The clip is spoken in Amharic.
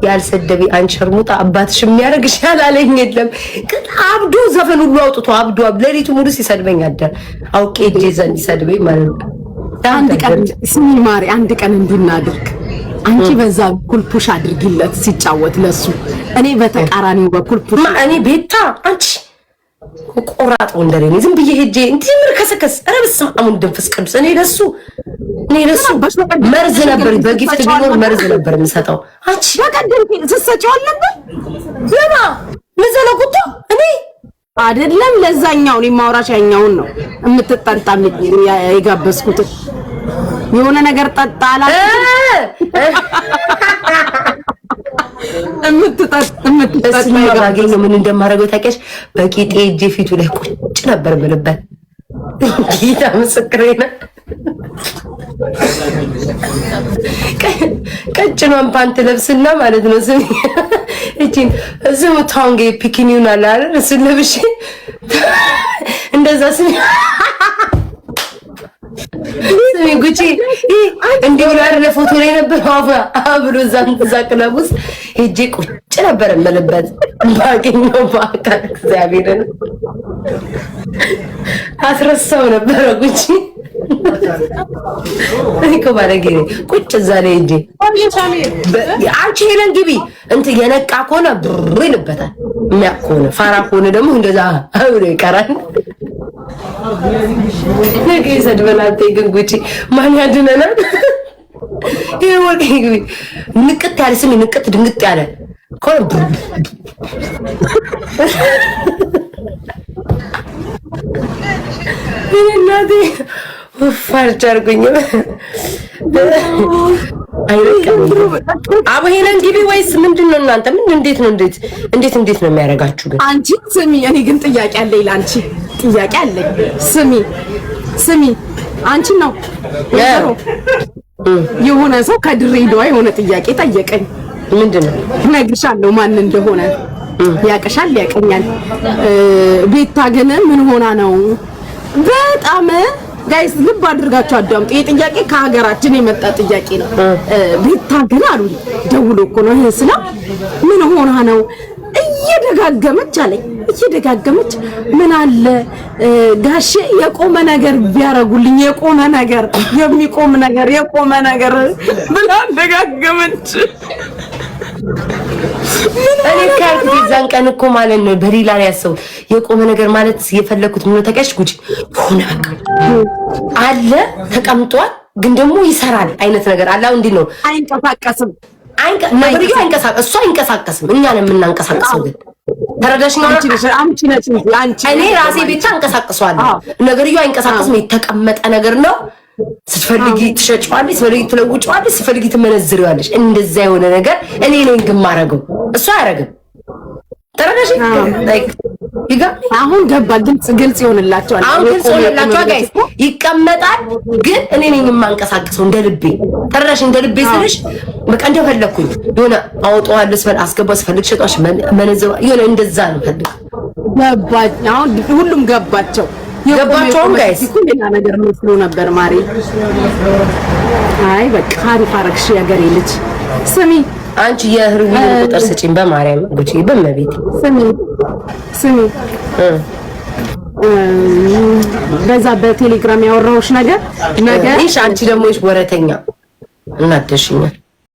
ያልሰደቢ አንሸርሙጣ አባትሽ የሚያረግሽ ያላለኝ የለም። ግን አብዶ ዘፈን ሁሉ አውጥቶ አብዶ ለሊቱ ሙሉ ሲሰድበኝ አደረ። አውቄ እጄ ዘንድ ሲሰድበኝ ማለት ነው። አንድ ቀን ስሚ ማሪ፣ አንድ ቀን እንድናድርግ አንቺ በዛ በኩል ፑሽ አድርጊለት ሲጫወት ለሱ፣ እኔ በተቃራኒው በኩል ፑሽ። እኔ ቤታ አንቺ ቆራጥ ወንደሬ ነኝ። ዝም ብዬ ሄጄ እንትን ምርከሰከስ ረብስ አሙን ደንፈስ ቅዱስ እኔ ለሱ መርዝ ነበር በጊፍት ቢኖር መርዝ ነበር የምሰጠው። አንቺ በቀደም ስትሰጪው ነበር ለማ ለዘለቁት እኔ አይደለም ለዛኛው እኔ ማውራሽ ያኛውን ነው የምትጠጣም የጋበዝኩት የሆነ ነገር ጠጣ አላት እምትጠጣ ማገኘ ምን እንደማደርገው ታውቂያለሽ? በቂጤ እጄ ፊቱ ላይ ቁጭ ነበር ብልበት ጌታ ምስክሬ ነው። ቀጭኗን ፓንት ለብስና ማለት ነው ስሚ እቺን እዚሁ ታንጌ ፒኪኒውን አለ አይደል እሱ ለብሽ እንደዛ ስሚ ስሚ ጉቺ እንዲሁ ላይ ፎቶ ላይ ነበር አብሮ እዛ ክለብ ውስጥ ሄጄ ቁጭ ነበር የምልበት ባገኘው በአካል እግዚአብሔርን አስረሳው ነበር ጉቺ እኮ ባለጌ ቁጭ እዛ ላይ ሄጄ አንቺ ሄለን ግቢ እንትን የነቃ ከሆነ ብሩ ይልበታል፣ የሚያውቅ ከሆነ ፋራ ከሆነ ደግሞ እንደዛ አብሮ ይቀራል። ነገ ይሰድበናል። ግን ጉቺ ማን ያድነናል? ይሄ ወርቅ ግቢ ንቅት ያለ ስሚ ንቅት ድንግጥ ያለ ኮን እናቴ ፈርቻ አድርጉኝ። አቡ ሄለን ግቢ ወይስ ምንድነው? እናንተ ምን እንዴት ነው የሚያደርጋችሁ? ግን አንቺ ስሚ፣ እኔ ግን ጥያቄ አለኝ ለአንቺ ጥያቄ አለኝ። ስሚ አንቺ ነው የሆነ ሰው ከድሬዳዋ የሆነ ጥያቄ ጠየቀኝ። ምንድነው? እነግርሻለሁ ማን እንደሆነ ያቀሻል ያቀኛል። ቤታ ግን ምን ሆና ነው? በጣም ጋይስ ልብ አድርጋችሁ አዳምጡ። ይሄ ጥያቄ ከሀገራችን የመጣ ጥያቄ ነው። ቤታ ግን አሉ ደውሎ እኮ ነው ይሄ ስላ ምን ሆና ነው እየደጋገመች አለኝ። እየደጋገመች ምን አለ ጋሼ የቆመ ነገር ቢያረጉልኝ፣ የቆመ ነገር የሚቆም ነገር የቆመ ነገር ብላ ደጋገመች። እኔ ካልኩ ይዛን ቀን እኮ ማለት ነው በሌላ ላይ ያሰው የቆመ ነገር ማለት የፈለኩት ምን ተቀሽ ጉጂ ሆነ በቃ አለ ተቀምጧል፣ ግን ደግሞ ይሰራል አይነት ነገር አለ። እንዴ ነው አይንቀሳቀስም ነገርዩ አይንቀሳቀስ እሱ አይንቀሳቀስም፣ እኛ ነን የምናንቀሳቀሰው። ግን ተረዳሽ ነው አንቺ ነሽ እኔ ራሴ ብቻ አንቀሳቅሷለሁ። ነገርዩ አይንቀሳቀስም፣ የተቀመጠ ነገር ነው። ስትፈልጊ ትሸጪዋለሽ፣ ስትፈልጊ ትለውጪዋለሽ፣ ስትፈልጊ ትመነዝሪዋለሽ። እንደዛ የሆነ ነገር እኔ ነኝ ግን ማረገው፣ እሱ አያረግም። ተረዳሽ? ላይክ አሁን ገባ። ግልጽ ይሆንላችኋል። አሁን ግልጽ ይሆንላችኋል ጋይስ። ይቀመጣል፣ ግን እኔ ነኝ የማንቀሳቅሰው እንደ ልቤ። ተረዳሽ? እንደ ልቤ ስልሽ በቃ እንደፈለኩኝ የሆነ አውጣዋለሁ፣ ስፈል አስገባው፣ ስፈልግ ሸጧሽ መነዘው የሆነ እንደዛ ነው ፈልግ። ገባኝ። አሁን ሁሉም ገባቸው። ገባቸውም ጋይስ ሌላ ነገር መስሎ ነበር ማሪ። አይ በቃ አሪፍ አረግሽ የአገሬ ልጅ። ስሚ አንቺ የህሩን ቁጥር ስጪኝ በማርያም ጉቺ በመቤት ስሚ በዛ በቴሌግራም ያወራሁሽ ነገር እሺ። አንቺ ደግሞ ወረተኛ እናደሽኛል።